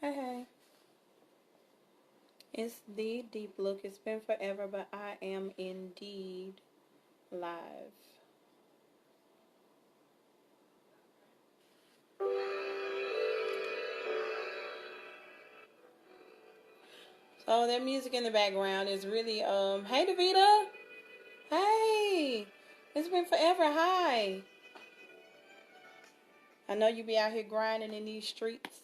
Hey, hey. It's the Deep Look. It's been forever, but I am indeed live. So that music in the background is really hey Davita. Hey. It's been forever. Hi. I know you be out here grinding in these streets.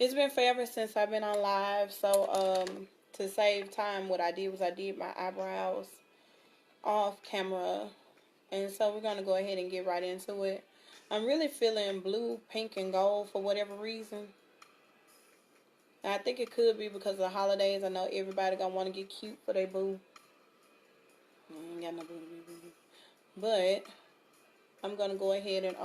It's been forever since I've been on live, so to save time what I did was I did my eyebrows off camera. And so we're going to go ahead and get right into it. I'm really feeling blue, pink, and gold for whatever reason. And I think it could be because of the holidays. I know everybody going to want to get cute for their boo. I ain't got no boo. But I'm going to go ahead and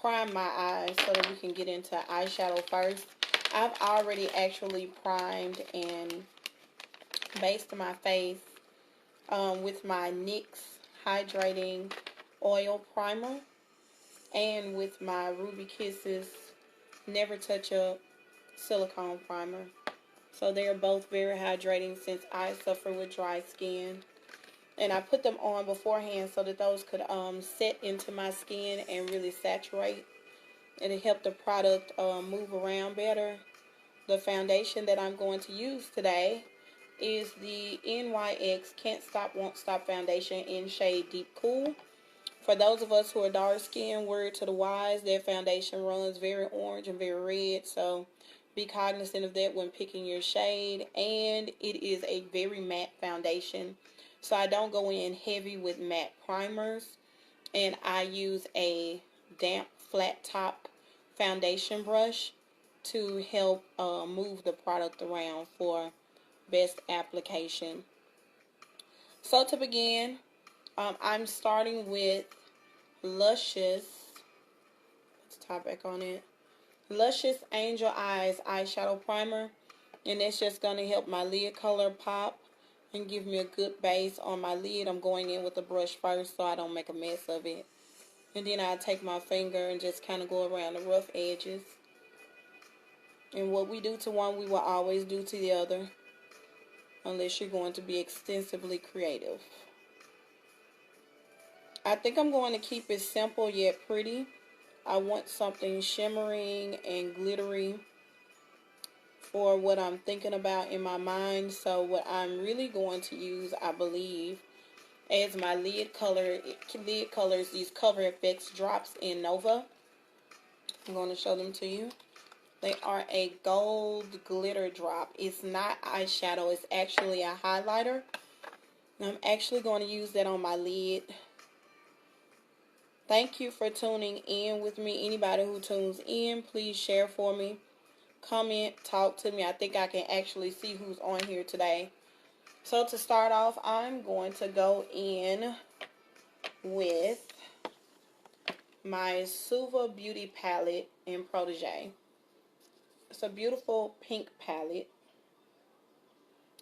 prime my eyes so that we can get into eyeshadow first. I've already actually primed and based my face with my NYX Hydrating Oil Primer and with my Ruby Kisses Never Touch Up Silicone Primer. So they are both very hydrating since I suffer with dry skin. And I put them on beforehand so that those could set into my skin and really saturate. And it helped the product move around better. The foundation that I'm going to use today is the NYX Can't Stop Won't Stop Foundation in shade Deep Cool. For those of us who are dark skinned, word to the wise, that foundation runs very orange and very red. So be cognizant of that when picking your shade. And it is a very matte foundation. So I don't go in heavy with matte primers. And I use a damp flat top foundation brush to help move the product around for best application. So to begin, I'm starting with Luscious, let's top back on it, Luscious Angel Eyes Eyeshadow Primer. And that's just going to help my lid color pop and give me a good base on my lid. I'm going in with a brush first so I don't make a mess of it. And then I take my finger and just kind of go around the rough edges. And what we do to one, we will always do to the other. Unless you're going to be extensively creative. I think I'm going to keep it simple yet pretty. I want something shimmering and glittery for what I'm thinking about in my mind. So what I'm really going to use, I believe, as my lid colors, these Cover FX drops in Nova. I'm going to show them to you. They are a gold glitter drop. It's not eyeshadow. It's actually a highlighter. And I'm actually going to use that on my lid. Thank you for tuning in with me. Anybody who tunes in, please share for me. Comment, talk to me. I think I can actually see who's on here today. So to start off, I'm going to go in with my Suva Beauty palette in Protégé. It's a beautiful pink palette.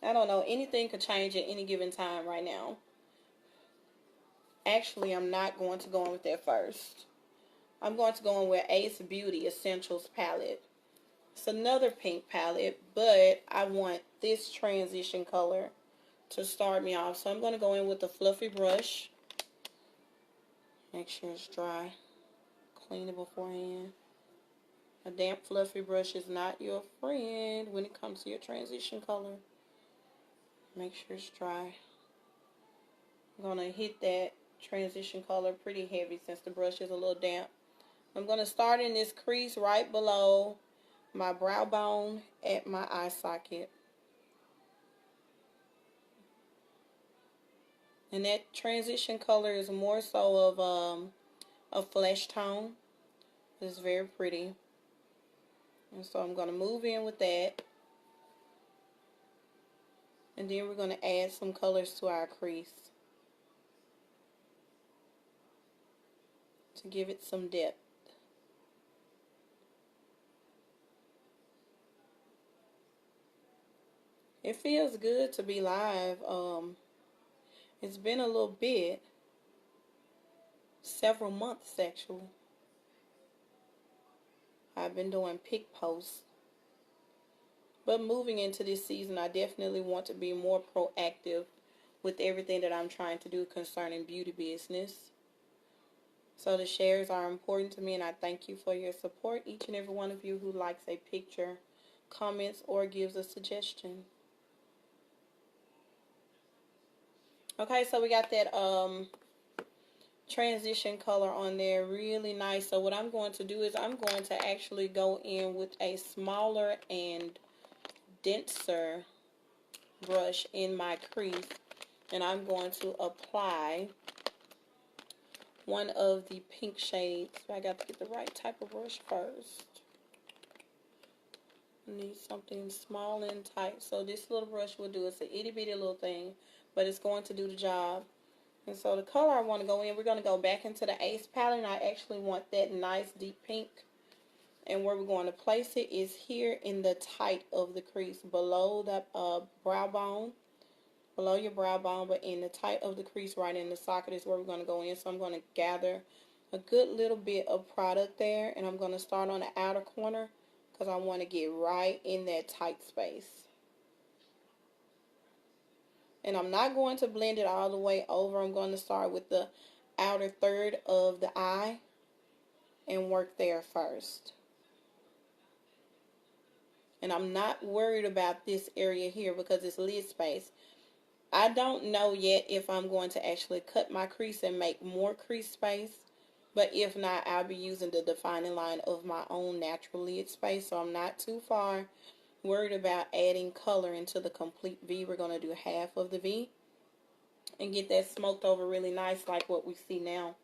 I don't know, anything could change at any given time right now. Actually, I'm not going to go in with that first. I'm going to go in with Ace Beauty Essentials palette. It's another pink palette, but I want this transition color to start me off. So I'm going to go in with a fluffy brush. Make sure it's dry. Clean it beforehand. A damp fluffy brush is not your friend when it comes to your transition color. Make sure it's dry. I'm going to hit that transition color pretty heavy since the brush is a little damp. I'm going to start in this crease right below my brow bone at my eye socket. And that transition color is more so of a flesh tone. It's very pretty. And so I'm going to move in with that. And then we're going to add some colors to our crease to give it some depth. It feels good to be live. It's been a little bit. Several months actually. I I've been doing pick posts. But moving into this season, I definitely want to be more proactive with everything that I'm trying to do concerning beauty business. So the shares are important to me, and I thank you for your support. Each and every one of you who likes a picture, comments, or gives a suggestion. Okay, so we got that transition color on there, really nice. So what I'm going to do is I'm going to actually go in with a smaller and denser brush in my crease, and I'm going to apply one of the pink shades. I got to get the right type of brush first. I need something small and tight. So this little brush will do. It's an itty bitty little thing, but it's going to do the job. And so the color I want to go in, we're going to go back into the Ace palette, and I actually want that nice deep pink. And where we're going to place it is here in the tight of the crease, below the brow bone, below your brow bone, but in the tight of the crease, right in the socket is where we're going to go in. So I'm going to gather a good little bit of product there, and I'm going to start on the outer corner because I want to get right in that tight space. And I'm not going to blend it all the way over. I'm going to start with the outer third of the eye and work there first. And I'm not worried about this area here because it's lid space. I don't know yet if I'm going to actually cut my crease and make more crease space. But if not, I'll be using the defining line of my own natural lid space. So I'm not too far worried about adding color into the complete V. We're going to do half of the V and get that smoked over really nice like what we see now.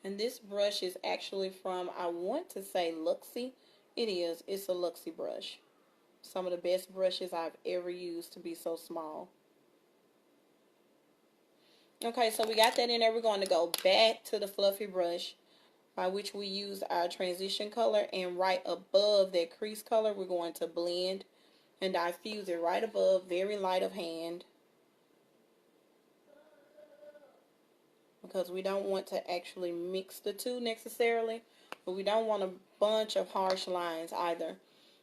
And this brush is actually from, I want to say Luxie. It is. It's a Luxie brush. Some of the best brushes I've ever used to be so small. Okay, so we got that in there. We're going to go back to the fluffy brush by which we use our transition color. And right above that crease color, we're going to blend and diffuse it right above, very light of hand. Because we don't want to actually mix the two necessarily, but we don't want a bunch of harsh lines either.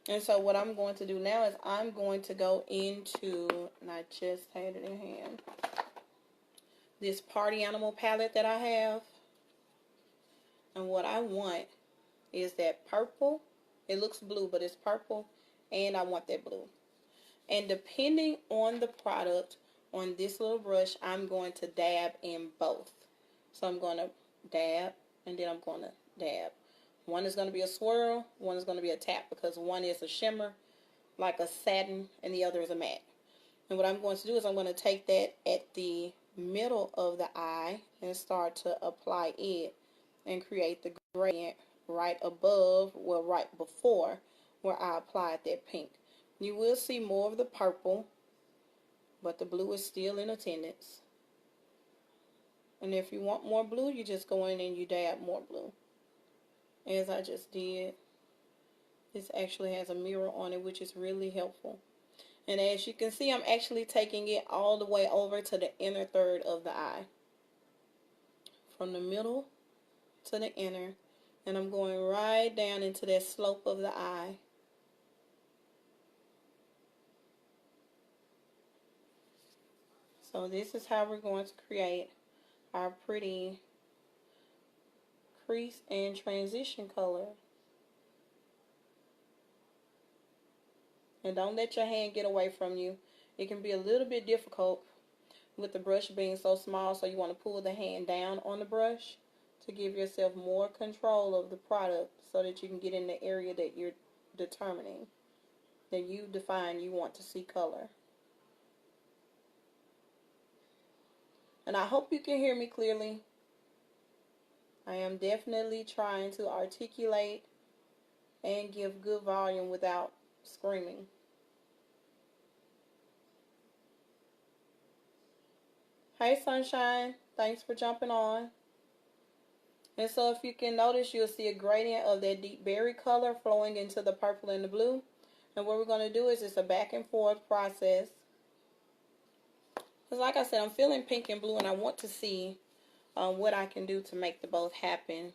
And so what I'm going to do now is I'm going to go into, and I just had it in hand, this Party Animal palette that I have. And what I want is that purple. It looks blue, but it's purple, and I want that blue. And depending on the product on this little brush, I'm going to dab in both. So I'm going to dab, and then I'm going to dab. One is going to be a swirl, one is going to be a tap, because one is a shimmer, like a satin, and the other is a matte. And what I'm going to do is I'm going to take that at the middle of the eye and start to apply it and create the gradient right above, well, right before where I applied that pink. You will see more of the purple, but the blue is still in attendance. And if you want more blue, you just go in and you dab more blue. As I just did. This actually has a mirror on it, which is really helpful. And as you can see, I'm actually taking it all the way over to the inner third of the eye. From the middle to the inner. And I'm going right down into that slope of the eye. So this is how we're going to create our pretty crease and transition color. And don't let your hand get away from you. It can be a little bit difficult with the brush being so small, so you want to pull the hand down on the brush to give yourself more control of the product so that you can get in the area that you're determining, that you define you want to see color. And I hope you can hear me clearly. I am definitely trying to articulate and give good volume without screaming. Hey Sunshine, thanks for jumping on. And so if you can notice, you'll see a gradient of that deep berry color flowing into the purple and the blue. And what we're going to do is it's a back and forth process. Because like I said, I'm feeling pink and blue, and I want to see what I can do to make the both happen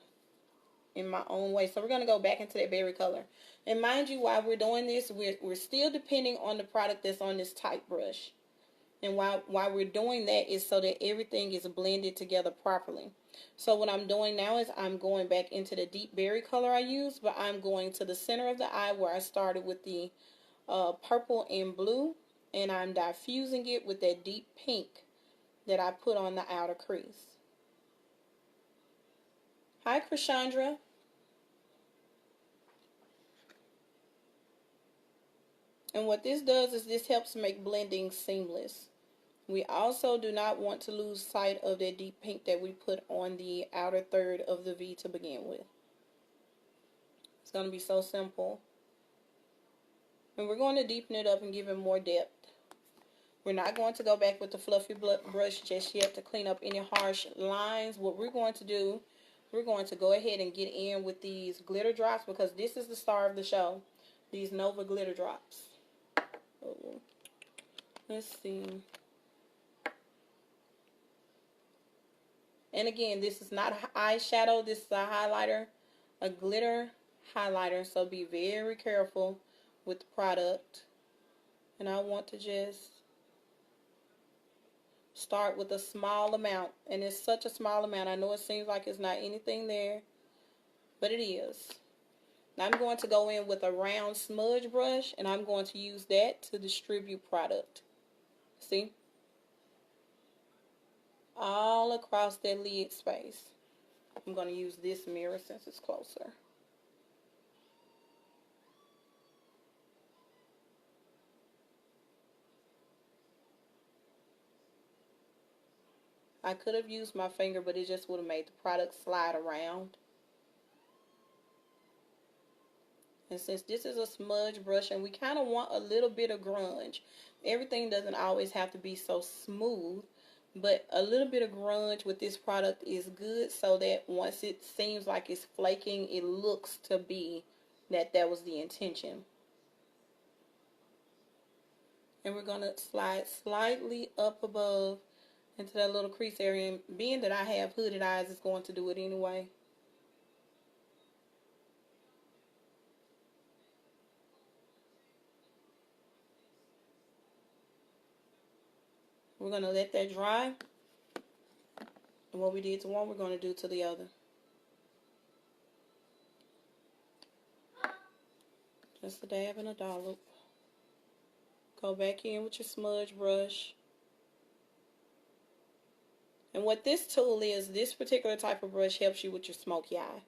in my own way. So we're going to go back into that berry color. And mind you, while we're doing this, we're still depending on the product that's on this tight brush. And while we're doing that is so that everything is blended together properly. So what I'm doing now is I'm going back into the deep berry color I used, but I'm going to the center of the eye where I started with the purple and blue, and I'm diffusing it with that deep pink that I put on the outer crease. Hi, Krishandra. And what this does is this helps make blending seamless. We also do not want to lose sight of that deep pink that we put on the outer third of the V to begin with. It's going to be so simple. And we're going to deepen it up and give it more depth. We're not going to go back with the fluffy brush just yet to clean up any harsh lines. What we're going to do, we're going to go ahead and get in with these glitter drops, because this is the star of the show. These Nova glitter drops. Oh, let's see. And again, this is not an eyeshadow. This is a highlighter, a glitter highlighter. So be very careful with the product. And I want to just start with a small amount. And it's such a small amount. I know it seems like it's not anything there, but it is. Now I'm going to go in with a round smudge brush, and I'm going to use that to distribute product. See? All across that lid space. I'm going to use this mirror since it's closer. I could have used my finger, but it just would have made the product slide around. And since this is a smudge brush and we kind of want a little bit of grunge, everything doesn't always have to be so smooth, but a little bit of grunge with this product is good, so that once it seems like it's flaking, it looks to be that that was the intention. And we're going to slide slightly up above into that little crease area. And being that I have hooded eyes, it's going to do it anyway. We're going to let that dry. And what we did to one, we're going to do to the other. Just a dab and a dollop. Go back in with your smudge brush. And what this tool is, this particular type of brush helps you with your smoky eye.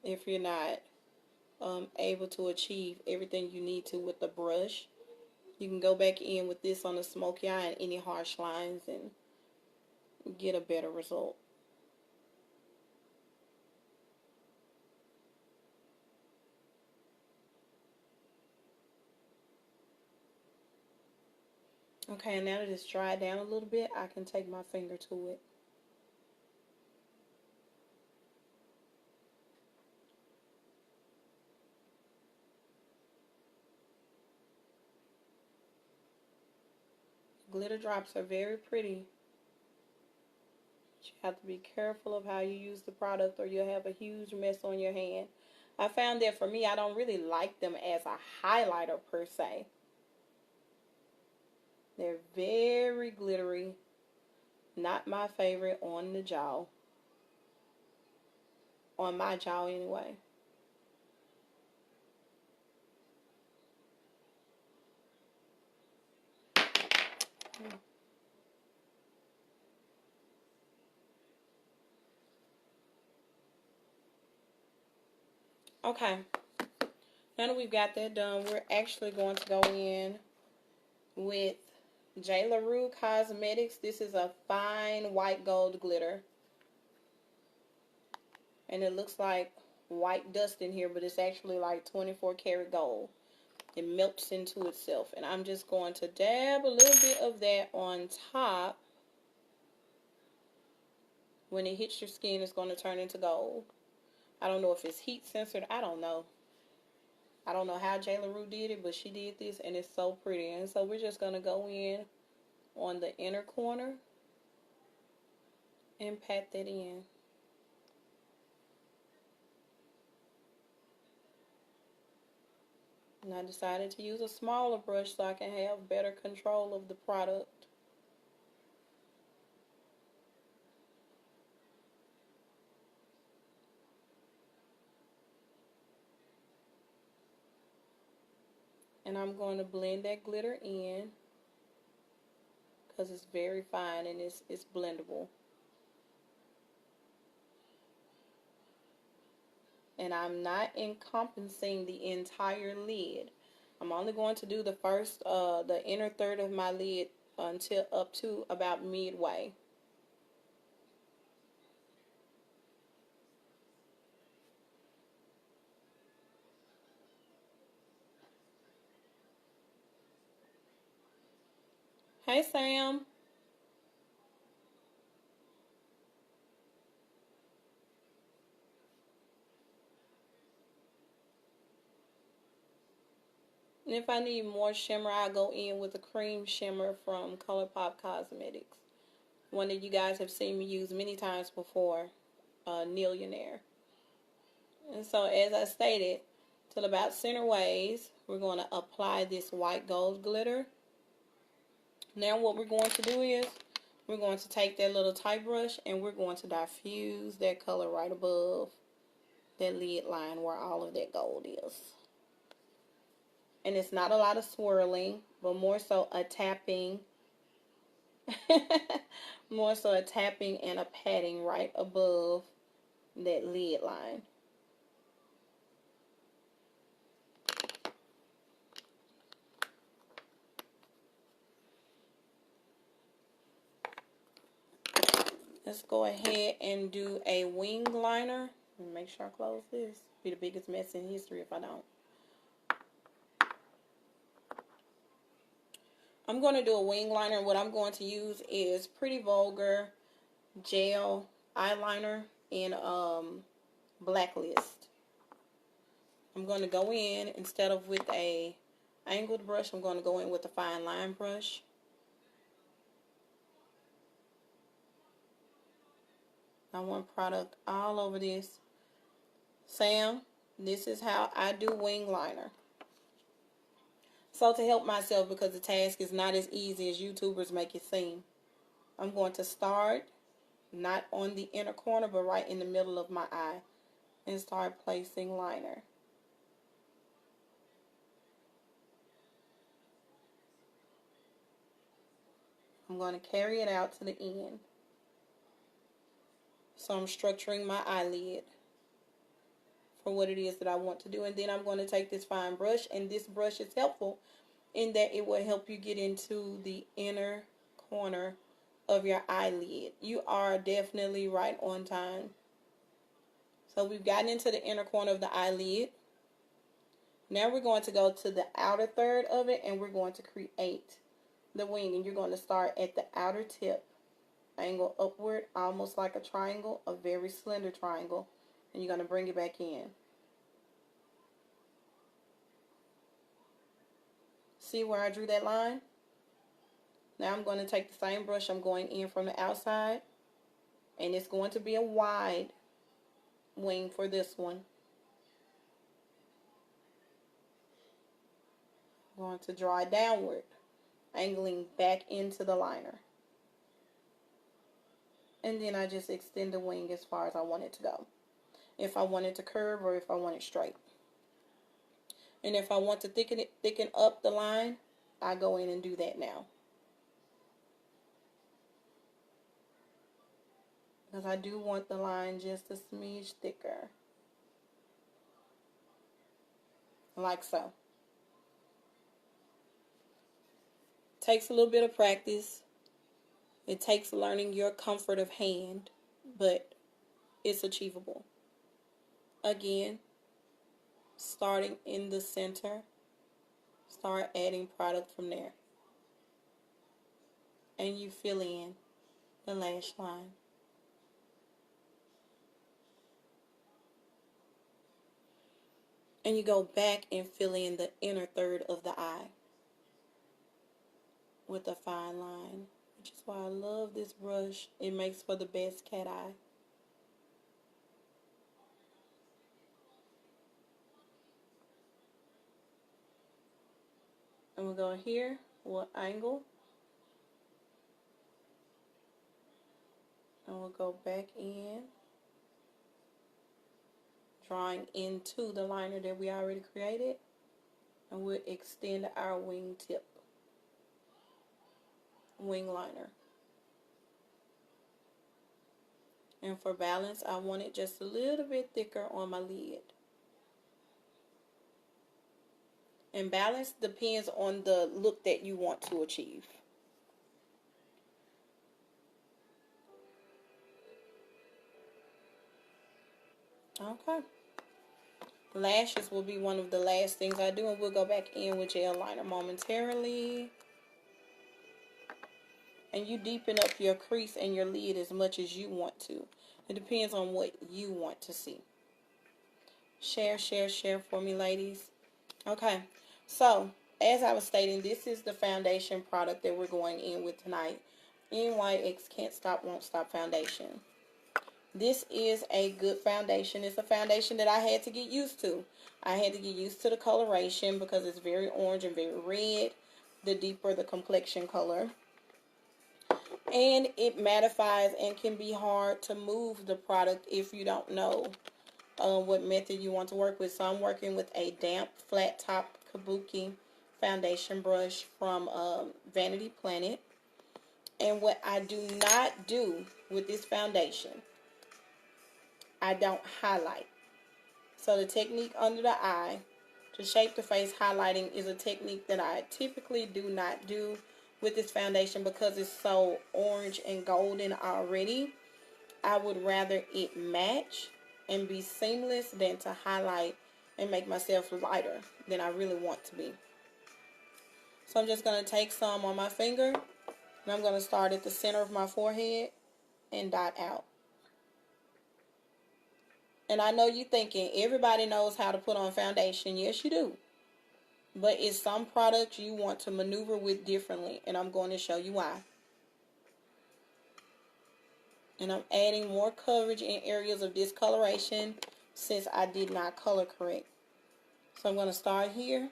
If you're not able to achieve everything you need to with the brush, you can go back in with this on the smoky eye and any harsh lines and get a better result. Okay, and now that it's dried down a little bit, I can take my finger to it. Glitter drops are very pretty. But you have to be careful of how you use the product, or you'll have a huge mess on your hand. I found that for me, I don't really like them as a highlighter per se. They're very glittery. Not my favorite on the jaw. On my jaw anyway. Okay. Now that we've got that done, we're actually going to go in with J. LaRue Cosmetics. This is a fine white gold glitter. And it looks like white dust in here, but it's actually like 24 karat gold. It melts into itself. And I'm just going to dab a little bit of that on top. When it hits your skin, it's going to turn into gold. I don't know if it's heat censored. I don't know. I don't know how J. LaRue did it, but she did this, and it's so pretty. And so we're just going to go in on the inner corner and pat that in. And I decided to use a smaller brush so I can have better control of the product. And I'm going to blend that glitter in because it's very fine and it's blendable. And I'm not encompassing the entire lid. I'm only going to do the first, the inner third of my lid until up to about midway. Hey, Sam. And if I need more shimmer, I go in with a cream shimmer from ColourPop Cosmetics. One that you guys have seen me use many times before, Millionaire. And so, as I stated, till about center ways, we're going to apply this white gold glitter. Now what we're going to do is, we're going to take that little tight brush and we're going to diffuse that color right above that lid line where all of that gold is. And it's not a lot of swirling, but more so a tapping. More so a tapping and a patting right above that lid line. Let's go ahead and do a wing liner. Make sure I close this. Be the biggest mess in history if I don't. I'm going to do a wing liner. What I'm going to use is Pretty Vulgar gel eyeliner in Blacklist. I'm going to go in, instead of with a angled brush, I'm going to go in with a fine line brush. I want product all over this. Sam, this is how I do wing liner. So to help myself, because the task is not as easy as YouTubers make it seem, I'm going to start not on the inner corner, but right in the middle of my eye, and start placing liner. I'm going to carry it out to the end. So I'm structuring my eyelid for what it is that I want to do. And then I'm going to take this fine brush, and this brush is helpful in that it will help you get into the inner corner of your eyelid. You are definitely right on time. So we've gotten into the inner corner of the eyelid. Now we're going to go to the outer third of it, and we're going to create the wing. And you're going to start at the outer tip, angle upward, almost like a triangle, a very slender triangle, and you're going to bring it back in. See where I drew that line? Now I'm going to take the same brush. I'm going in from the outside, and it's going to be a wide wing for this one. I'm going to draw it downward, angling back into the liner. And then I just extend the wing as far as I want it to go. If I want it to curve or if I want it straight. And if I want to thicken up the line, I go in and do that now. Because I do want the line just a smidge thicker. Like so. Takes a little bit of practice. It takes learning your comfort of hand, but it's achievable. Again, starting in the center, start adding product from there. And you fill in the lash line. And you go back and fill in the inner third of the eye. with a fine line, which is why I love this brush. It makes for the best cat eye. And we'll go here, we'll angle, and we'll go back in, drawing into the liner that we already created, and we'll extend our wing tip, wing liner. And for balance, I want it just a little bit thicker on my lid. And balance depends on the look that you want to achieve. Okay. Lashes will be one of the last things I do, and we'll go back in with gel liner momentarily. And you deepen up your crease and your lid as much as you want to. It depends on what you want to see. Share, share, share for me, ladies. Okay, so as I was stating, this is the foundation product that we're going in with tonight. NYX Can't Stop, Won't Stop Foundation. This is a good foundation. It's a foundation that I had to get used to. I had to get used to the coloration because it's very orange and very red, the deeper the complexion color. And it mattifies and can be hard to move the product if you don't know what method you want to work with. So I'm working with a damp flat top kabuki foundation brush from Vanity Planet. And what I do not do with this foundation, I don't highlight. So the technique under the eye to shape the face, highlighting, is a technique that I typically do not do with this foundation because it's so orange and golden already. I would rather it match and be seamless than to highlight and make myself lighter than I really want to be. So I'm just going to take some on my finger, and I'm going to start at the center of my forehead and dot out. And I know you're thinking, everybody knows how to put on foundation. Yes, you do. But it's some products you want to maneuver with differently, and I'm going to show you why. And I'm adding more coverage in areas of discoloration since I did not color correct. So I'm going to start here,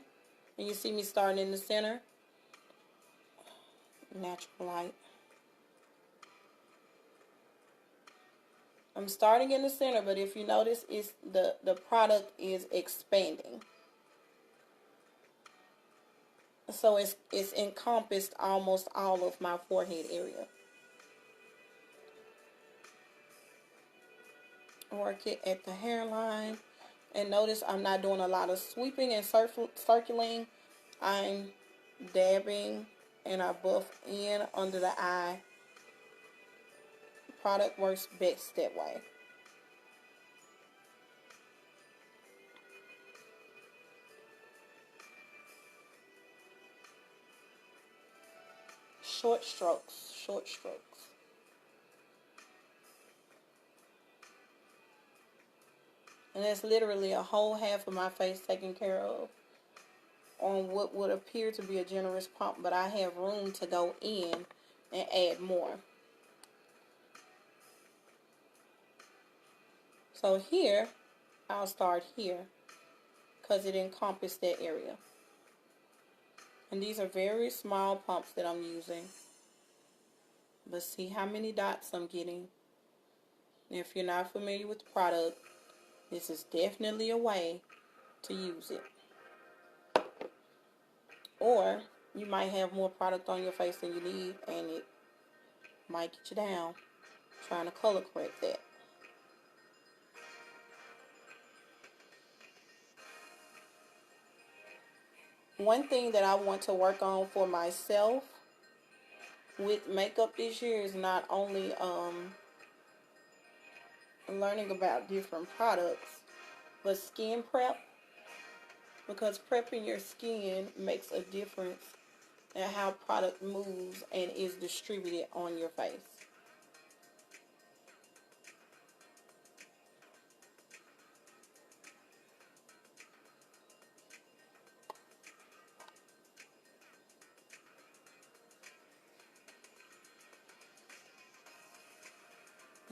and you see me starting in the center. Natural light. I'm starting in the center, but if you notice, it's the product is expanding. So it's encompassed almost all of my forehead area. Work it at the hairline. And notice I'm not doing a lot of sweeping and circling. I'm dabbing and I buff in under the eye. The product works best that way. Short strokes, short strokes. And that's literally a whole half of my face taken care of on what would appear to be a generous pump, but I have room to go in and add more. So here, I'll start here because it encompassed that area. And these are very small pumps that I'm using. But see how many dots I'm getting. If you're not familiar with the product, this is definitely a way to use it. Or you might have more product on your face than you need, and it might get you down trying to color correct that. One thing that I want to work on for myself with makeup this year is not only learning about different products, but skin prep, because prepping your skin makes a difference in how product moves and is distributed on your face.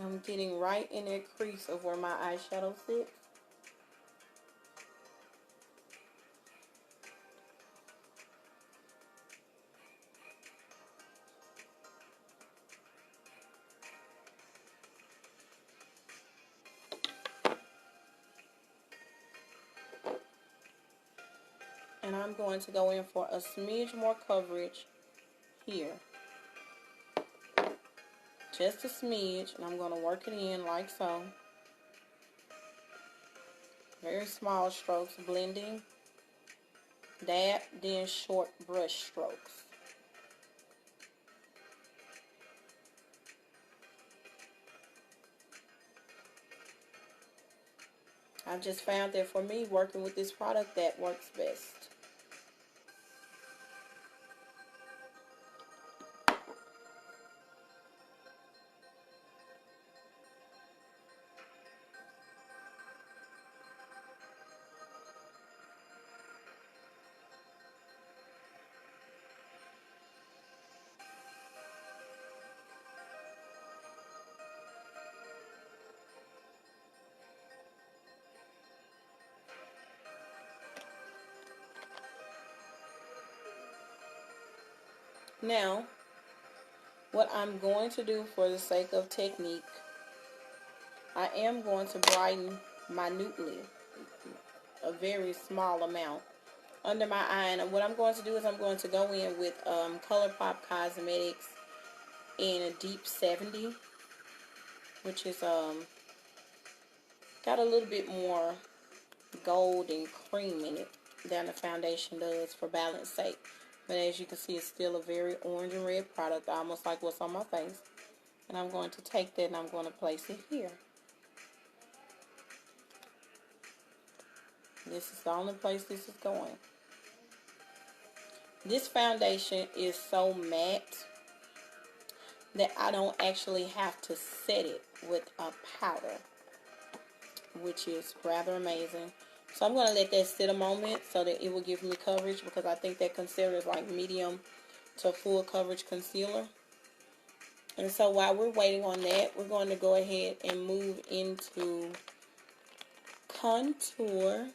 I'm getting right in that crease of where my eyeshadow sits. And I'm going to go in for a smidge more coverage here. Just a smidge, and I'm going to work it in like so. Very small strokes, blending. Dab, then short brush strokes. I've just found that for me, working with this product, that works best. Now, what I'm going to do for the sake of technique, I am going to brighten minutely, a very small amount, under my eye. And what I'm going to do is I'm going to go in with ColourPop Cosmetics in a deep 70, which is got a little bit more gold and cream in it than the foundation does for balance sake. But as you can see, it's still a very orange and red product, almost like what's on my face. And I'm going to take that and I'm going to place it here. This is the only place this is going. This foundation is so matte that I don't actually have to set it with a powder, which is rather amazing. So I'm going to let that sit a moment so that it will give me coverage, because I think that concealer is like medium to full coverage concealer. And so while we're waiting on that, we're going to go ahead and move into contour.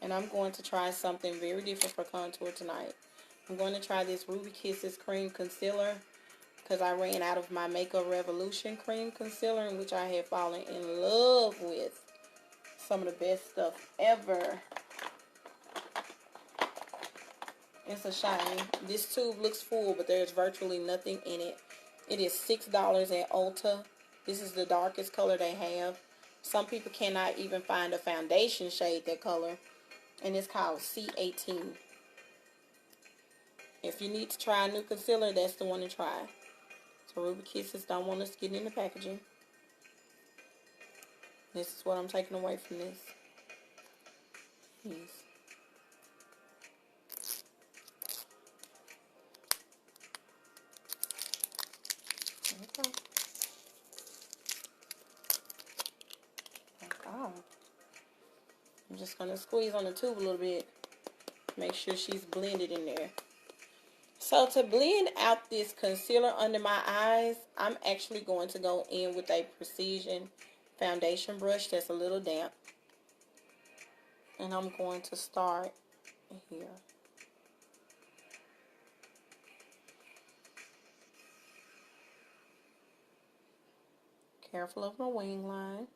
And I'm going to try something very different for contour tonight. I'm going to try this Ruby Kisses Cream Concealer, because I ran out of my Makeup Revolution Cream Concealer, in which I had fallen in love with. Some of the best stuff ever. It's a shiny. This tube looks full, but there's virtually nothing in it. It is $6 at Ulta. This is the darkest color they have. Some people cannot even find a foundation shade that color, and it's called C18. If you need to try a new concealer, that's the one to try. So Ruby Kisses don't want us getting in the packaging. This is what I'm taking away from this. Yes. Okay. Oh. I'm just going to squeeze on the tube a little bit. Make sure she's blended in there. So to blend out this concealer under my eyes, I'm actually going to go in with a Precision foundation brush that's a little damp. And I'm going to start here. Careful of my wing line.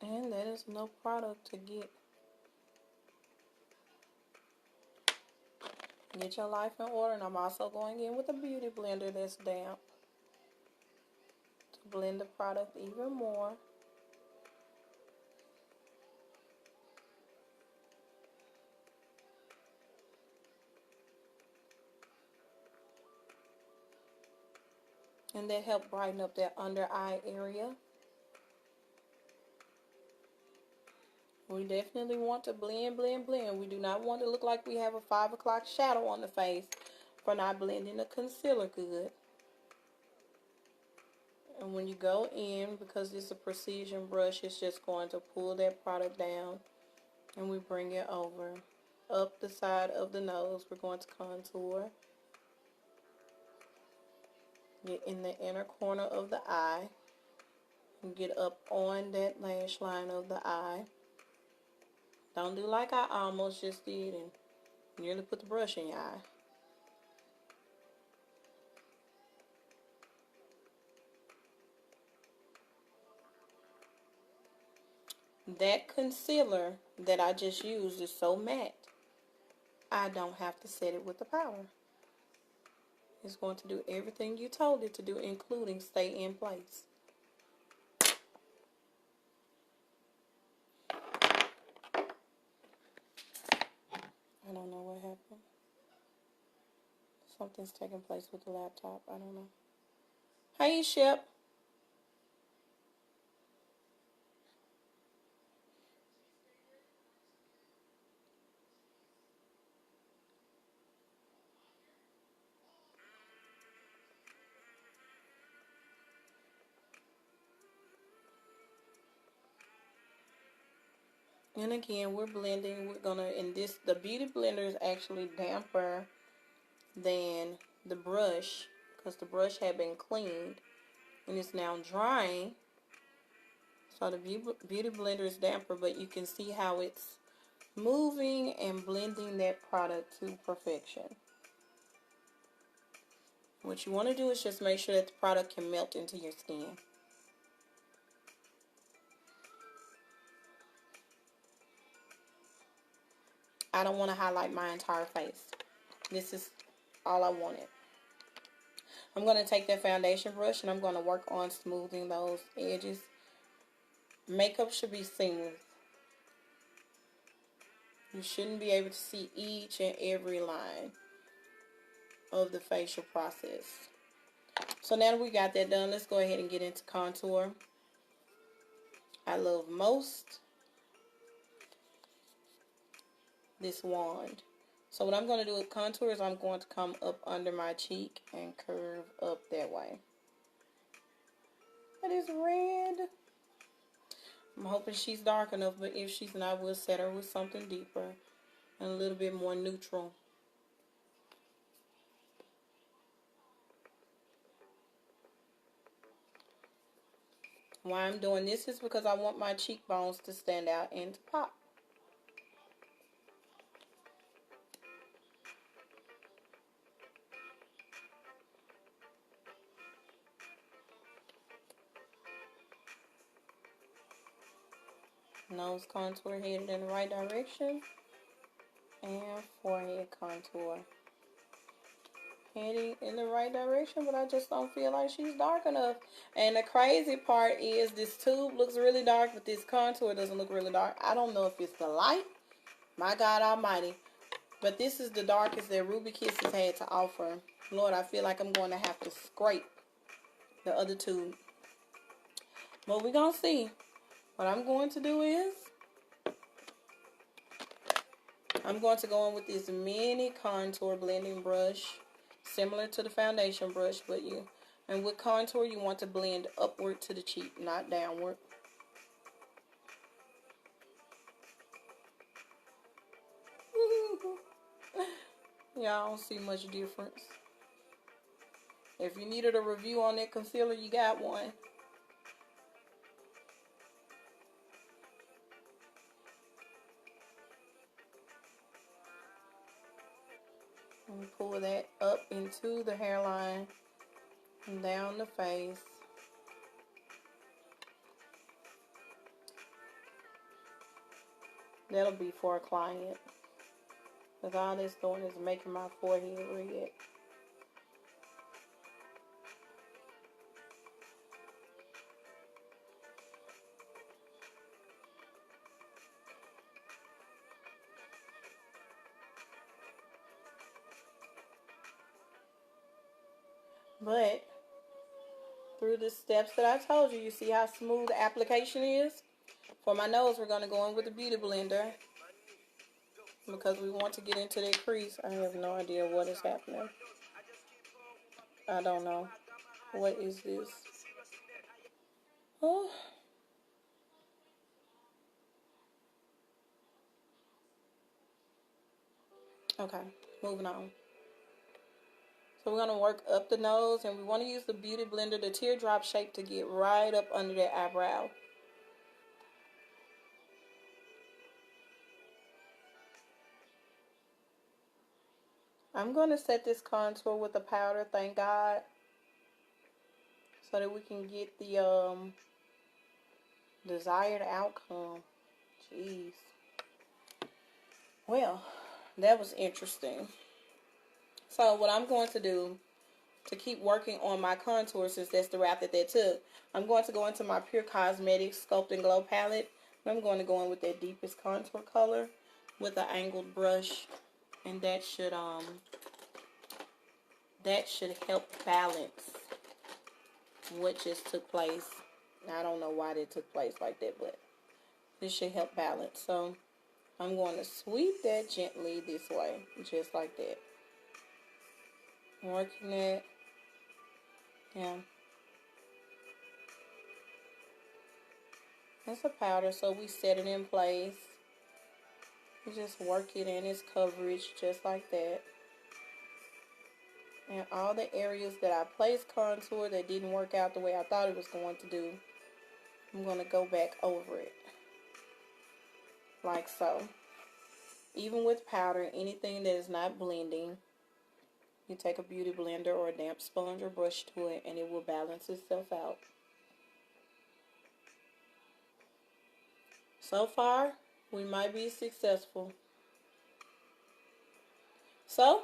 And that is enough product to get your life in order. And I'm also going in with a beauty blender that's damp to blend the product even more. And that helped brighten up that under eye area. We definitely want to blend, blend, blend. We do not want to look like we have a 5 o'clock shadow on the face for not blending the concealer good. And when you go in, because it's a precision brush, it's just going to pull that product down. And we bring it over. Up the side of the nose, we're going to contour. Get in the inner corner of the eye. And get up on that lash line of the eye. Don't do like I almost just did and nearly put the brush in your eye. That concealer that I just used is so matte, I don't have to set it with the powder. It's going to do everything you told it to do, including stay in place. I don't know what happened. Something's taking place with the laptop. I don't know. Hey, Shep. And again, we're blending. We're gonna, and this, the beauty blender is actually damper than the brush because the brush had been cleaned and it's now drying. So the beauty blender is damper, but you can see how it's moving and blending that product to perfection. What you want to do is just make sure that the product can melt into your skin. I don't want to highlight my entire face. This is all I wanted. I'm going to take that foundation brush and I'm going to work on smoothing those edges. Makeup should be seamless. You shouldn't be able to see each and every line of the facial process. So now that we got that done, let's go ahead and get into contour. I love most this wand. So what I'm going to do with contour is I'm going to come up under my cheek and curve up that way. That is red. I'm hoping she's dark enough, but if she's not, we'll set her with something deeper and a little bit more neutral. Why I'm doing this is because I want my cheekbones to stand out and to pop. Nose contour headed in the right direction. And forehead contour heading in the right direction, but I just don't feel like she's dark enough. And the crazy part is this tube looks really dark, but this contour doesn't look really dark. I don't know if it's the light, my God almighty, but this is the darkest that Ruby Kisses had to offer. Lord, I feel like I'm going to have to scrape the other tube, but we're gonna see. What I'm going to do is I'm going to go in with this mini contour blending brush, similar to the foundation brush, but and with contour you want to blend upward to the cheek, not downward. Y'all don't see much difference. If you needed a review on that concealer, you got one. And pull that up into the hairline and down the face. That'll be for a client, because all this doing is making my forehead red. But through the steps that I told you, you see how smooth the application is? For my nose, we're going to go in with the Beauty Blender because we want to get into that crease. I have no idea what is happening. I don't know. What is this? Oh. Okay, moving on. So we're going to work up the nose, and we want to use the Beauty Blender, the teardrop shape, to get right up under that eyebrow. I'm going to set this contour with the powder, thank God, so that we can get the desired outcome. Jeez. Well, that was interesting. So what I'm going to do to keep working on my contour, since that's the route that took, I'm going to go into my Pure Cosmetics Sculpt and Glow palette. And I'm going to go in with that deepest contour color with an angled brush, and that should help balance what just took place. I don't know why that took place like that, but this should help balance. So I'm going to sweep that gently this way, just like that. Working it. Yeah. It's a powder, so we set it in place. We just work it in its coverage, just like that. And all the areas that I placed contour that didn't work out the way I thought it was going to do, I'm going to go back over it. Like so. Even with powder, anything that is not blending, you take a beauty blender or a damp sponge or brush to it, and it will balance itself out. So far, we might be successful. So,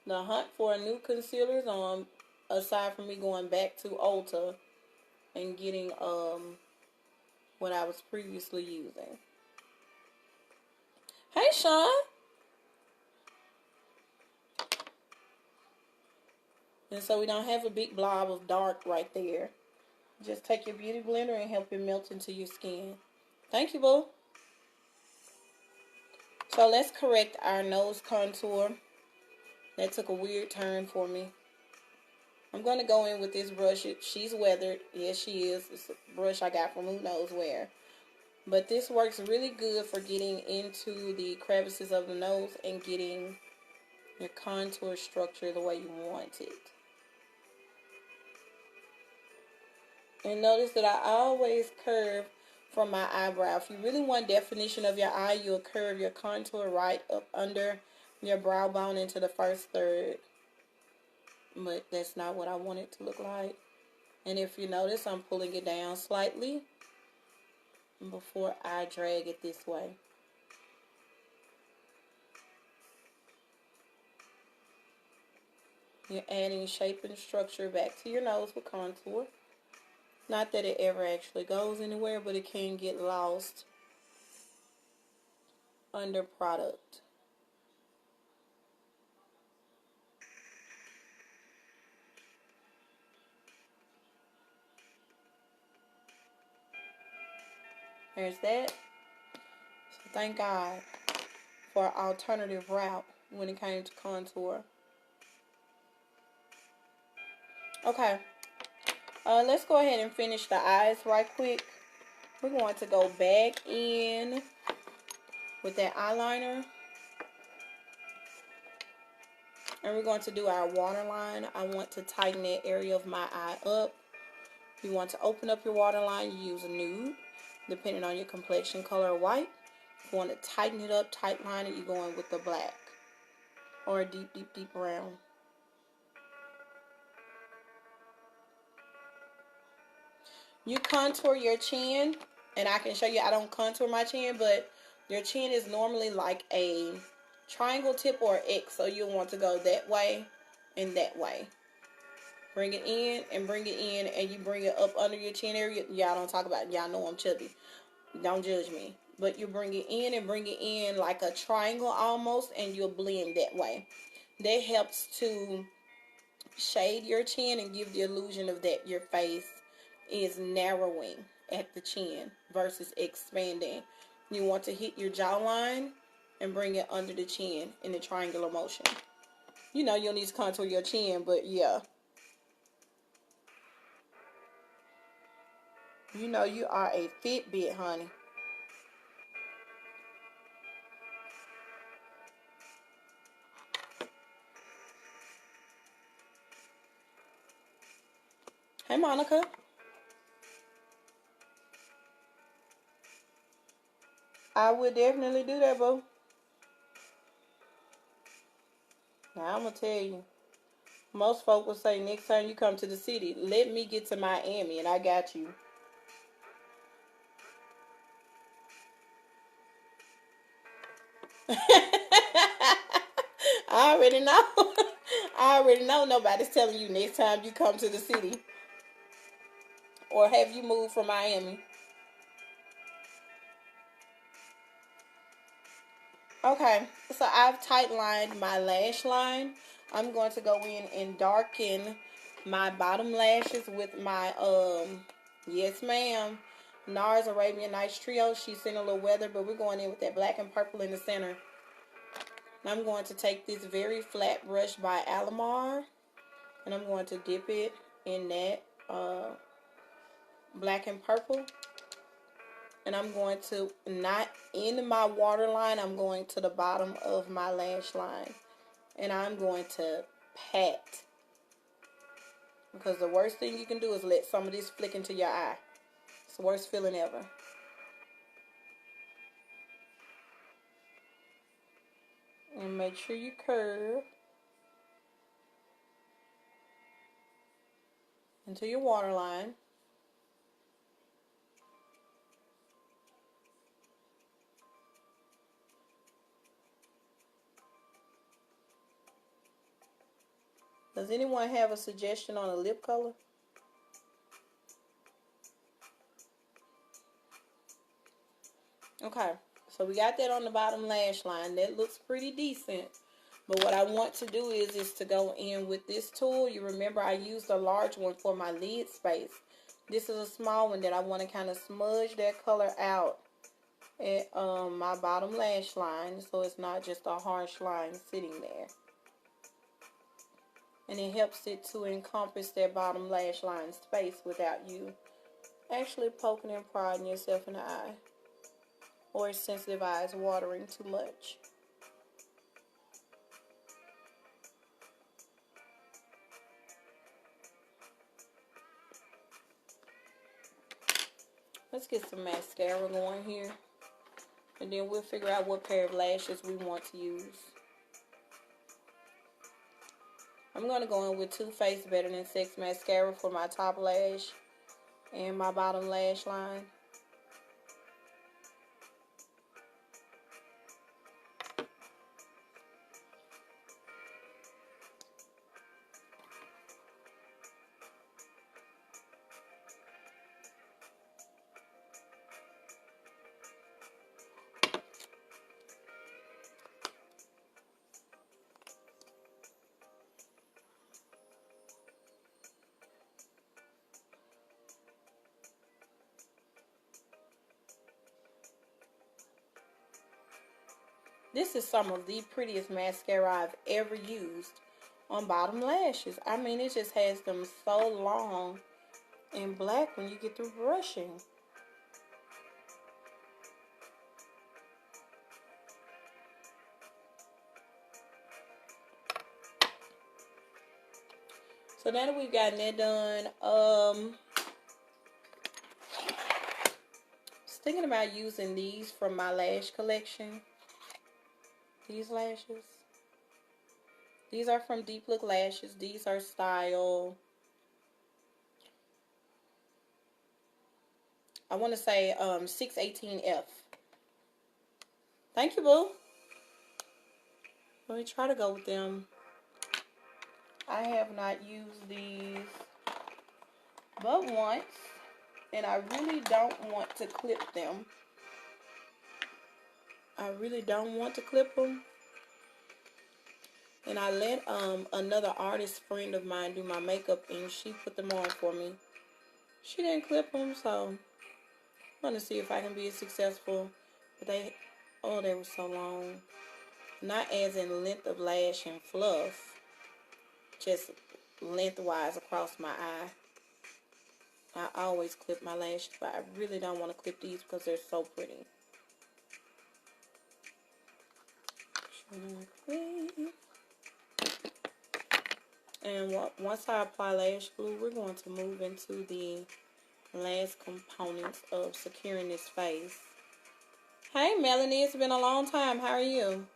the hunt for a new concealer is on, aside from me going back to Ulta and getting what I was previously using. Hey, Sean. And so we don't have a big blob of dark right there. Just take your beauty blender and help it melt into your skin. Thank you, boo. So let's correct our nose contour. That took a weird turn for me. I'm going to go in with this brush. She's weathered. Yes, she is. It's a brush I got from who knows where. But this works really good for getting into the crevices of the nose and getting your contour structure the way you want it. And notice that I always curve from my eyebrow. If you really want definition of your eye, you'll curve your contour right up under your brow bone into the first third. But that's not what I want it to look like. And if you notice, I'm pulling it down slightly before I drag it this way. You're adding shape and structure back to your nose with contour. Not that it ever actually goes anywhere, but it can get lost under product. There's that. So thank God for an alternative route when it came to contour. Okay. Let's go ahead and finish the eyes right quick. We're going to go back in with that eyeliner. And we're going to do our waterline. I want to tighten that area of my eye up. If you want to open up your waterline, you use a nude, depending on your complexion color or white. If you want to tighten it up, tight line it, you're going with the black or a deep, deep, deep brown. You contour your chin, and I can show you I don't contour my chin, but your chin is normally like a triangle tip or X, so you'll want to go that way and that way. Bring it in and bring it in, and you bring it up under your chin area. Y'all don't talk about it. Y'all know I'm chubby. Don't judge me. But you bring it in and bring it in like a triangle almost, and you'll blend that way. That helps to shade your chin and give the illusion of that your face is narrowing at the chin versus expanding. You want to hit your jawline and bring it under the chin in a triangular motion. You know, you'll need to contour your chin, but yeah. You know you are a Fitbit, honey. Hey, Monica. I would definitely do that, boo. Now, I'm going to tell you. Most folk will say next time you come to the city, let me get to Miami and I got you. I already know. I already know nobody's telling you next time you come to the city. Or have you moved from Miami? Okay, so I've tight lined my lash line. I'm going to go in and darken my bottom lashes with my, yes ma'am, NARS Arabian Nights Trio. She's seen a little weather, but we're going in with that black and purple in the center. I'm going to take this very flat brush by Alamar, and I'm going to dip it in that black and purple. And I'm going to, not in my waterline, I'm going to the bottom of my lash line. And I'm going to pat. Because the worst thing you can do is let some of this flick into your eye. It's the worst feeling ever. And make sure you curve into your waterline. Does anyone have a suggestion on a lip color? Okay, so we got that on the bottom lash line. That looks pretty decent. But what I want to do is to go in with this tool. You remember I used a large one for my lid space. This is a small one that I want to kind of smudge that color out at my bottom lash line, so it's not just a harsh line sitting there. And it helps it to encompass that bottom lash line space without you actually poking and prodding yourself in the eye, or sensitive eyes watering too much. Let's get some mascara going here, and then we'll figure out what pair of lashes we want to use. I'm going to go in with Too Faced Better Than Sex mascara for my top lash and my bottom lash line. This is some of the prettiest mascara I've ever used on bottom lashes. I mean, it just has them so long and black when you get through brushing. So now that we've gotten that done, I was thinking about using these from my lash collection. These lashes. These are from DeepLook Lashes. These are style, I want to say 618F. Thank you, boo. Let me try to go with them. I have not used these but once, and I really don't want to clip them. I really don't want to clip them. And I let another artist friend of mine do my makeup, and she put them on for me. She didn't clip them, so I'm gonna see if I can be as successful. But they were so long. Not as in length of lash and fluff, just lengthwise across my eye. I always clip my lashes, but I really don't want to clip these because they're so pretty. And once I apply lash glue, we're going to move into the last components of securing this face. Hey Melanie, it's been a long time. How are you?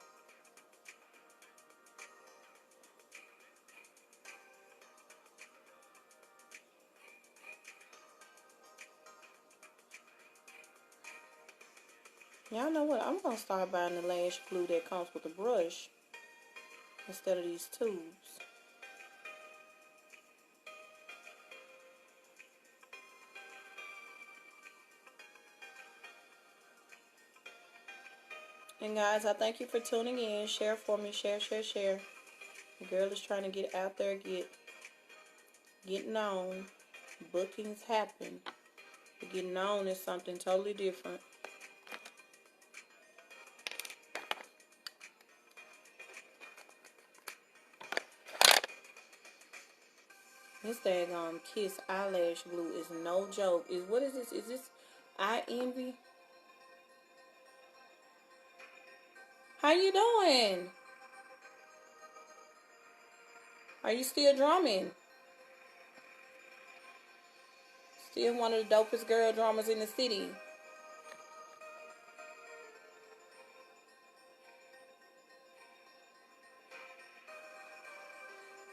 Y'all know what? I'm going to start buying the lash glue that comes with the brush instead of these tubes. And guys, I thank you for tuning in. Share for me. Share, share, share. The girl is trying to get out there, getting on. Bookings happen. But getting on is something totally different. This daggone Kiss eyelash glue is no joke. What is this? Is this Eye Envy? How you doing? Are you still drumming? Still one of the dopest girl drummers in the city.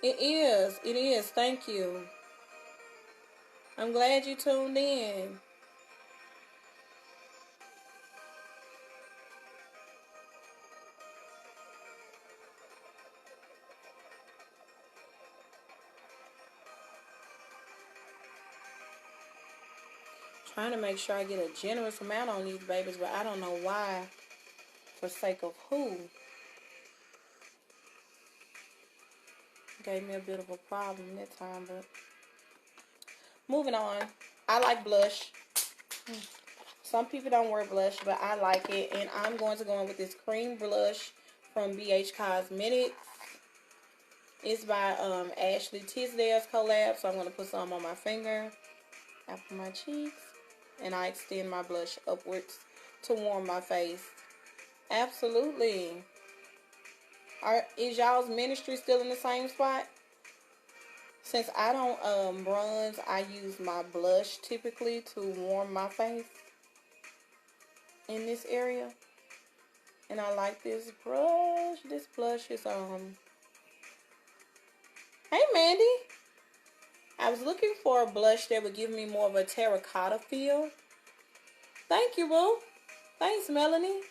It is. It is. Thank you. I'm glad you tuned in. Trying to make sure I get a generous amount on these babies, but I don't know why. For sake of who? Gave me a bit of a problem that time, but moving on. I like blush. Some people don't wear blush, but I like it. And I'm going to go in with this cream blush from BH Cosmetics. It's by Ashley Tisdale's collab. So I'm going to put some on my finger, after my cheeks. And I extend my blush upwards to warm my face. Absolutely. Is y'all's ministry still in the same spot? Since I don't bronze, I use my blush typically to warm my face in this area. And I like this brush. This blush is Hey Mandy. I was looking for a blush that would give me more of a terracotta feel. Thank you, boo. Thanks, Melanie.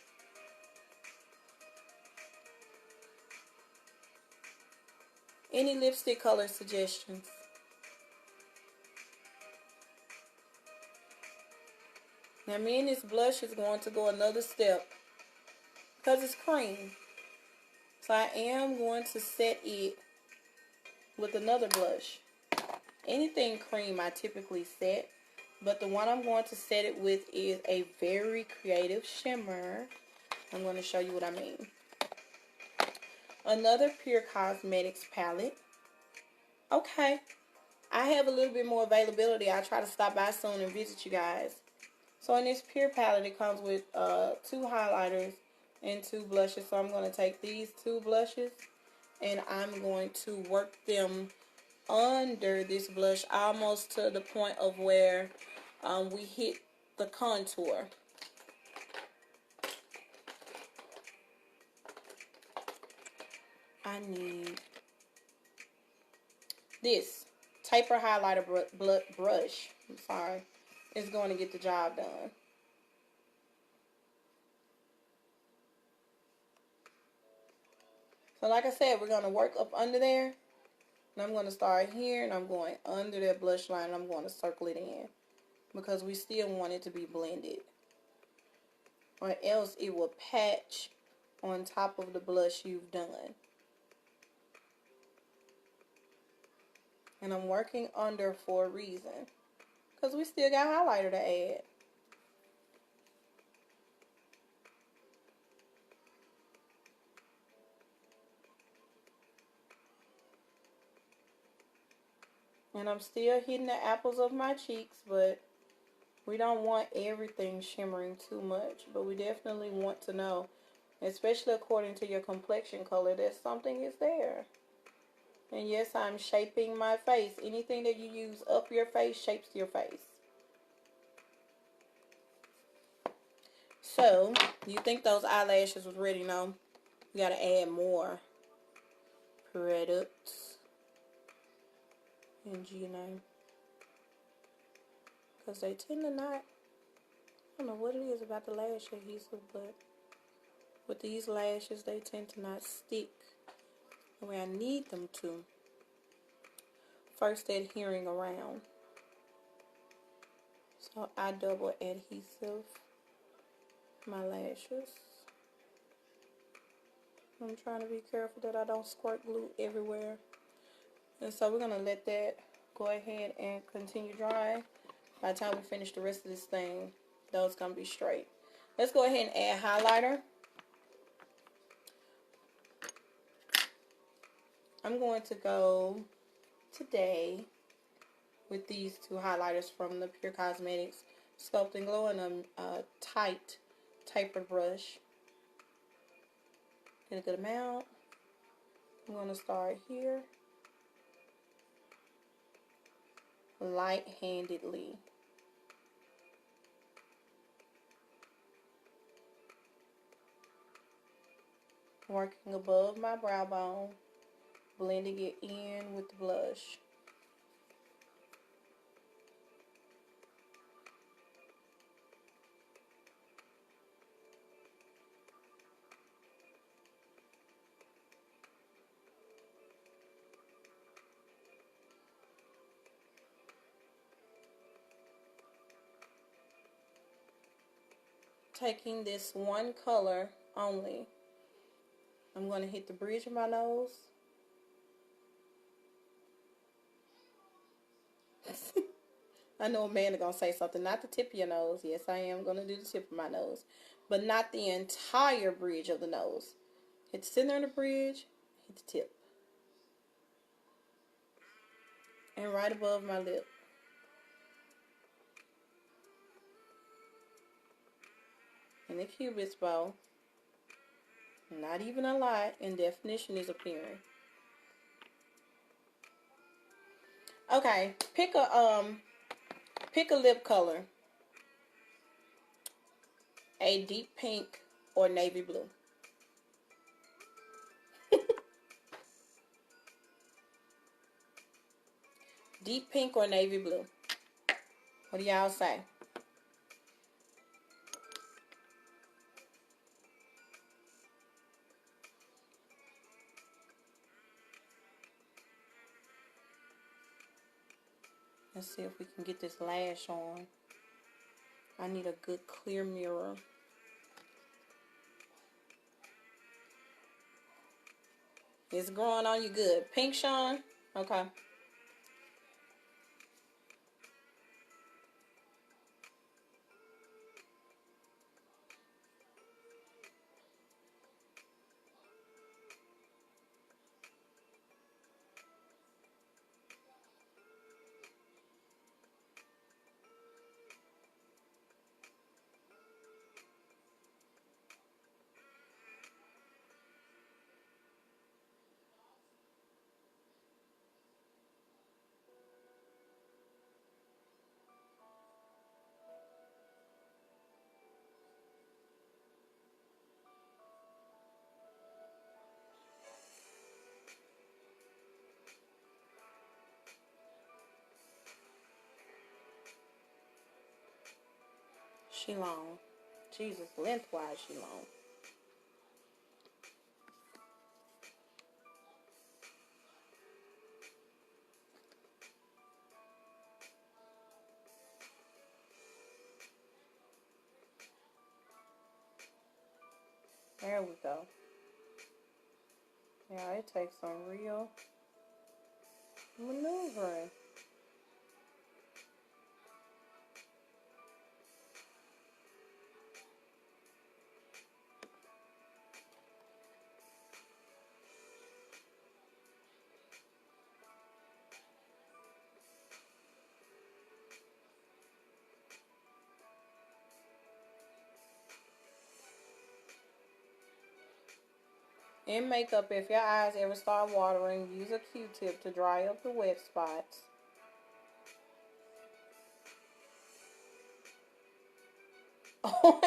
Any lipstick color suggestions? Now, me and this blush is going to go another step because it's cream. So I am going to set it with another blush. Anything cream I typically set, but the one I'm going to set it with is a very creative shimmer. I'm going to show you what I mean. Another Pure Cosmetics palette. Okay. I have a little bit more availability. I'll try to stop by soon and visit you guys. So in this Pure palette, it comes with 2 highlighters and 2 blushes. So I'm going to take these 2 blushes and I'm going to work them under this blush almost to the point of where we hit the contour. I need this taper highlighter brush. I'm sorry. It's going to get the job done. So like I said, we're going to work up under there. And I'm going to start here and I'm going under that blush line and I'm going to circle it in. Because we still want it to be blended. Or else it will patch on top of the blush you've done. And I'm working under for a reason. because we still got highlighter to add. And I'm still hitting the apples of my cheeks, but we don't want everything shimmering too much. But we definitely want to know, especially according to your complexion color, that something is there. And yes, I'm shaping my face. Anything that you use up your face shapes your face. So, you think those eyelashes was ready? No. You got to add more products. And you know, because they tend to not, I don't know what it is about the lash adhesive, but with these lashes, they tend to not stick the way I need them to. First adhering around. So I double adhesive my lashes. I'm trying to be careful that I don't squirt glue everywhere. And so we're going to let that go ahead and continue drying. By the time we finish the rest of this thing, those going to be straight. Let's go ahead and add highlighter. I'm going to go today with these two highlighters from the Pure Cosmetics Sculpt and Glow in a tight tapered brush. Get a good amount. I'm going to start here light-handedly. Working above my brow bone, blending it in with the blush. Taking this one color only, I'm going to hit the bridge of my nose. I know a man is going to say something, not the tip of your nose. Yes, I am going to do the tip of my nose, but not the entire bridge of the nose. Hit the center of the bridge, hit the tip. And right above my lip. And the cupid's bow. Not even a lot, and definition is appearing. Okay, pick a lip color. A deep pink or navy blue. Deep pink or navy blue. What do y'all say? Let's see if we can get this lash on. I need a good clear mirror. It's growing on you good. Pink, Sean? Okay. She long. Jesus, lengthwise she long. There we go. Yeah, it takes some real maneuvering. In makeup, if your eyes ever start watering, use a Q-tip to dry up the wet spots. Oh,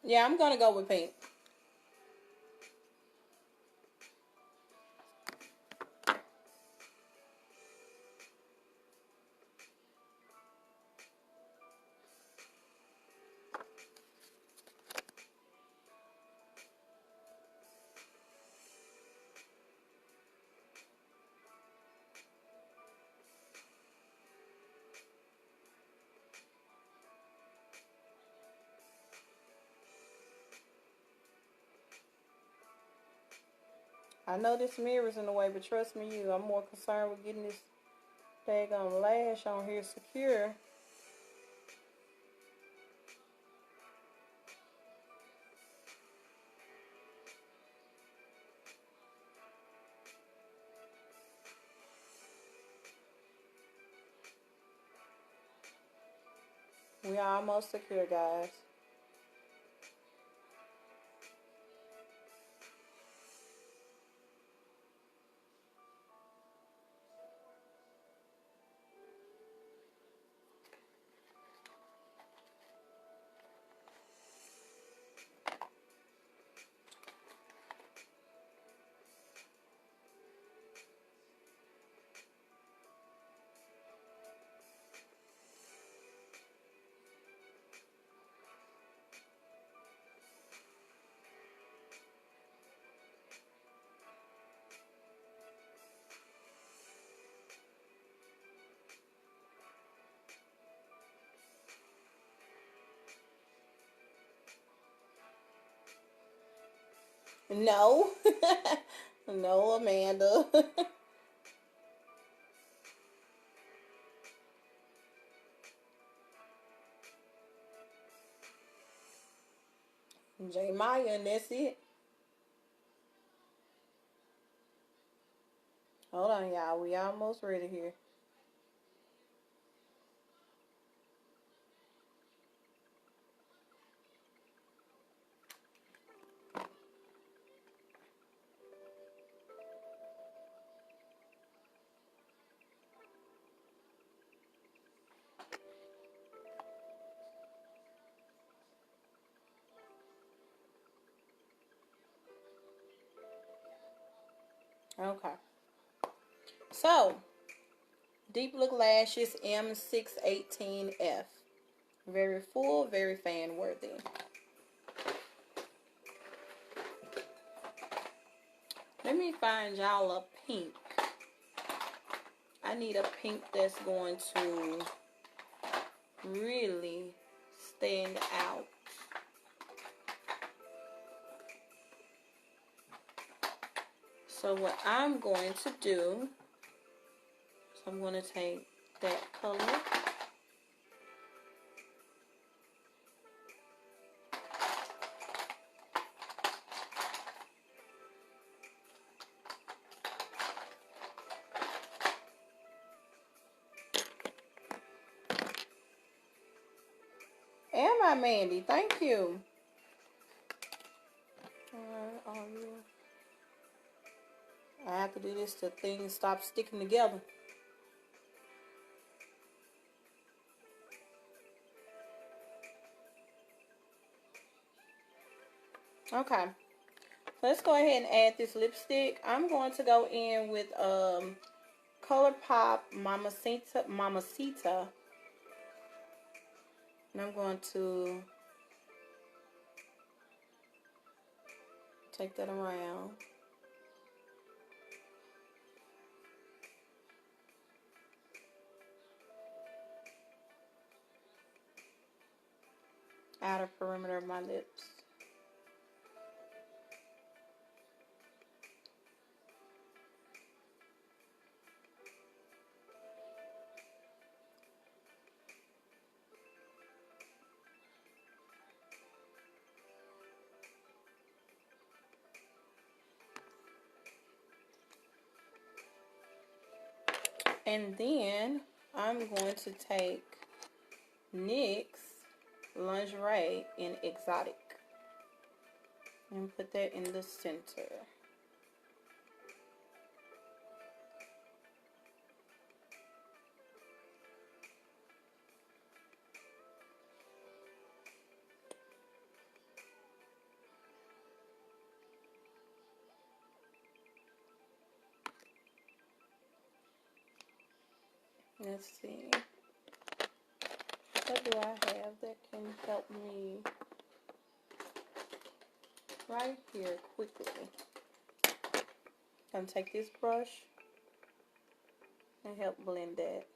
yeah, I'm gonna go with pink. I know this mirror's in the way, but trust me, I'm more concerned with getting this daggone lash on here secure. We are almost secure, guys. No. No, Amanda. J Maya, and that's it. Hold on, y'all. We almost ready here. Okay. So, DeepLook Lashes M618F. Very full, very fan worthy. Let me find y'all a pink. I need a pink that's going to really stand out. So what I'm going to do is I'm going to take that color. And my Mandy, thank you. I have to do this till things stop sticking together. Okay. Let's go ahead and add this lipstick. I'm going to go in with ColourPop Mamacita. And I'm going to take that around. Outer perimeter of my lips. And then I'm going to take NYX Lingerie in Exotic and put that in the center. Let's see. What do I have that can help me right here quickly? I'm gonna take this brush and help blend that.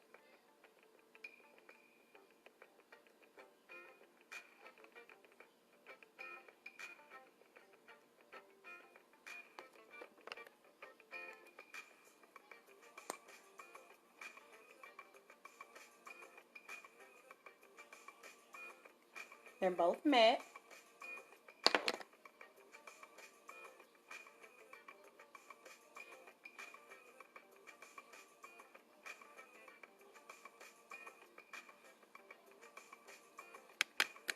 They're both matte.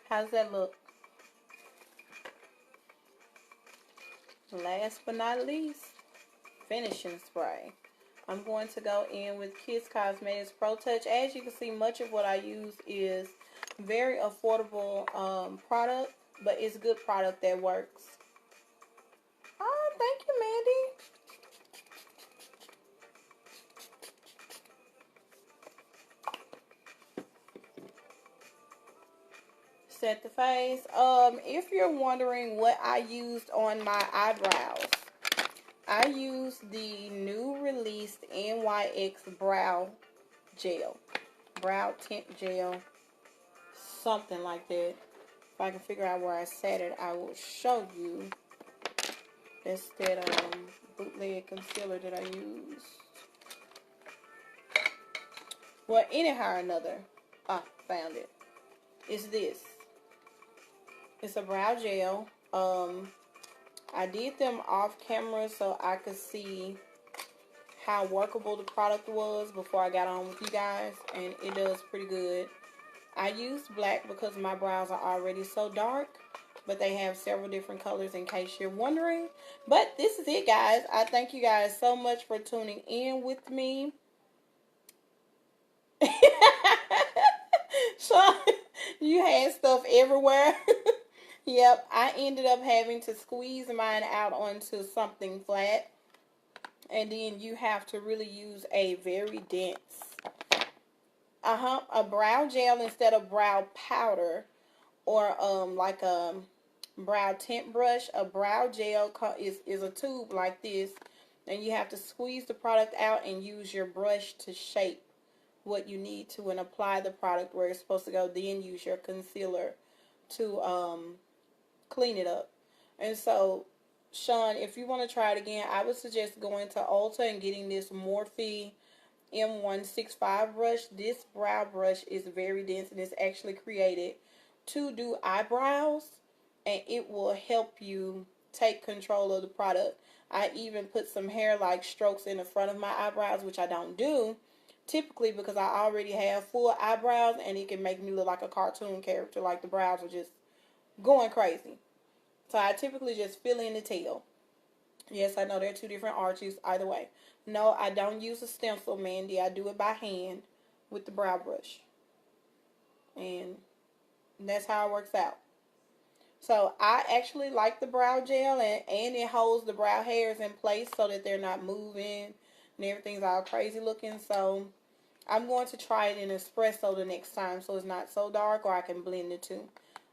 How's that look? Last but not least, finishing spray. I'm going to go in with Kiss Cosmetics Pro Touch. As you can see, much of what I use is very affordable product, but it's good product that works. Oh, thank you, Mandy. Set the face. If you're wondering what I used on my eyebrows, I used the new released NYX brow gel, brow tint gel, something like that. If I can figure out where I set it, I will show you. That's that bootleg concealer that I used. Well, anyhow or another, found it. It's this. It's a brow gel. I did them off camera so I could see how workable the product was before I got on with you guys, and it does pretty good. I used black because my brows are already so dark, but they have several different colors in case you're wondering. But this is it, guys. I thank you guys so much for tuning in with me. So you had stuff everywhere. Yep, I ended up having to squeeze mine out onto something flat. And then you have to really use a very dense, a brow gel instead of brow powder, or like a brow tint brush. A brow gel is a tube like this, and you have to squeeze the product out and use your brush to shape what you need to and apply the product where it's supposed to go. Then use your concealer to clean it up. And so, Sean, if you want to try it again, I would suggest going to Ulta and getting this Morphe M165 brush. This brow brush is very dense and it's actually created to do eyebrows, and it will help you take control of the product. I even put some hair-like strokes in the front of my eyebrows, which I don't do typically because I already have full eyebrows, and it can make me look like a cartoon character, like the brows are just going crazy. So I typically just fill in the tail. Yes, I know there are two different arches either way. No, I don't use a stencil, Mandy. I do it by hand with the brow brush. And that's how it works out. So I actually like the brow gel, and it holds the brow hairs in place so that they're not moving and everything's all crazy looking. So I'm going to try it in espresso the next time so it's not so dark, or I can blend the two.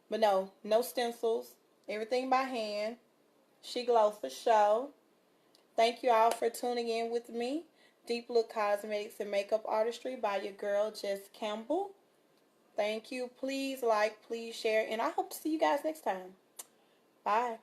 But no stencils. Everything by hand. She glow for show. Thank you all for tuning in with me. DeepLook Cosmetics and Makeup Artistry by your girl, Jess Campbell. Thank you. Please like, please share, and I hope to see you guys next time. Bye.